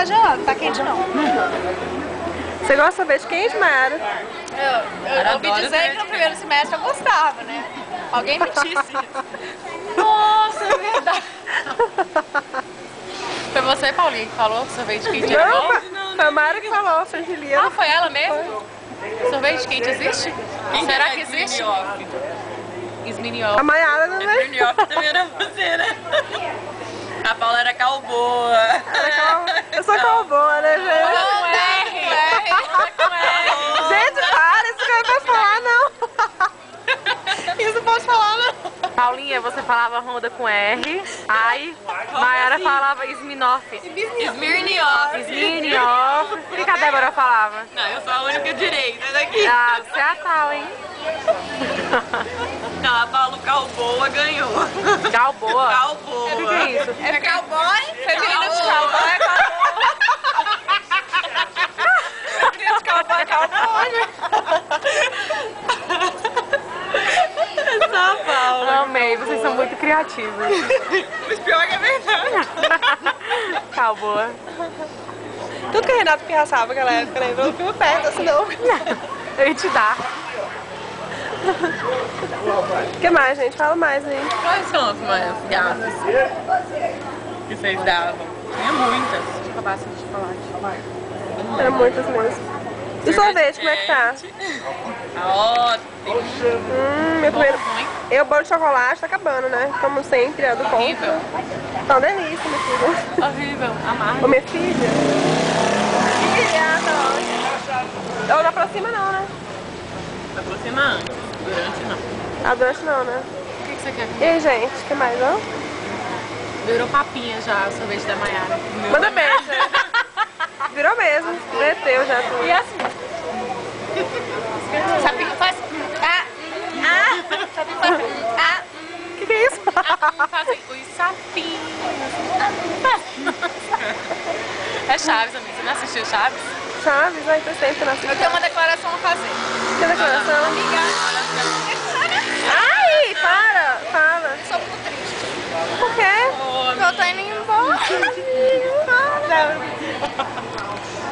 Tá gelado, tá quente não. Você gosta de sorvete quente, Mayara? Eu ouvi dizer que no primeiro semestre eu gostava, né? Alguém me disse isso. Nossa, é verdade. Foi você, Paulinha, que falou que sorvete quente era bom? Não, foi a Mayara que falou, Frangiliana. Ah, foi ela mesmo? Sorvete quente existe? Será que existe? Esminioff. A Mayara não é? Esminioff também era você, né? A Paula era calboa. Eu sou calboa, né, gente? Gente, para, isso que eu não posso falar, não. Isso não pode falar, não. Paulinha, você falava Honda com R. Aí, Mayara falava Esminoff. Esmirnioff. O que a Débora falava? Não, eu sou a única direita daqui. Ah, você é a tal, hein? Não, a Paula Calboa ganhou. Galboa? Calboa. O que é isso? É cowboy? Feminino de cowboy é cowboy. Feminino de cowboy é cowboy. Essa Paula. Amei, vocês são muito criativos. Mas pior que é verdade. Galboa. Tudo que o Renato pirraçava naquela época, né? Eu não fico perto, senão... Eu ia te dar. O que mais, gente? Fala mais aí. Quais são as gafas que vocês davam? Tinha muitas. Deixa eu acabar assim de chocolate. Era muitas mesmo. E o sorvete, como é que tá? Tá ótimo. Meu primeiro... Ruim. Eu, bolo de chocolate, tá acabando, né? Como sempre, é do ponto. Horrível. Tá uma delícia, minha filha. Horrível. Amargo. Ô, minha filha. Filha, tá ótimo. Não aproxima não, né? Aproxima antes. Durante não. Ah, durante não, né? O que você quer? E aí, gente, o que mais, não? Virou papinha já o sorvete da Mayara. Manda beijo. Virou mesmo. Meteu já tudo. E assim? Sabe o que faz? Sabe o que faz? O que é isso? Fazem os sapinhos. É Chaves, amiga. Você não assistiu Chaves? Chaves, aí tá sempre na Eu tenho uma declaração a fazer. Que declaração? Amiga, Ai, para, fala. sou muito triste. Por quê? Eu tô indo embora.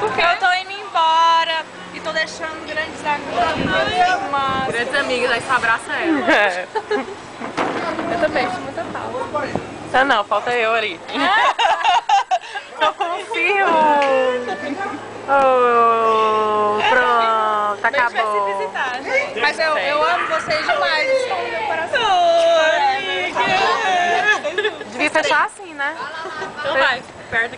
Porque eu tô indo embora e tô deixando grandes amigos, irmãs. Grandes amigas, aí só abraça ela. Eu também acho muita falta. Tá não, falta eu ali. Eu confio. Oh, pronto, acabou. Mas eu amo vocês demais, estão no meu coração. Devia fechar assim, né? Então vai, perto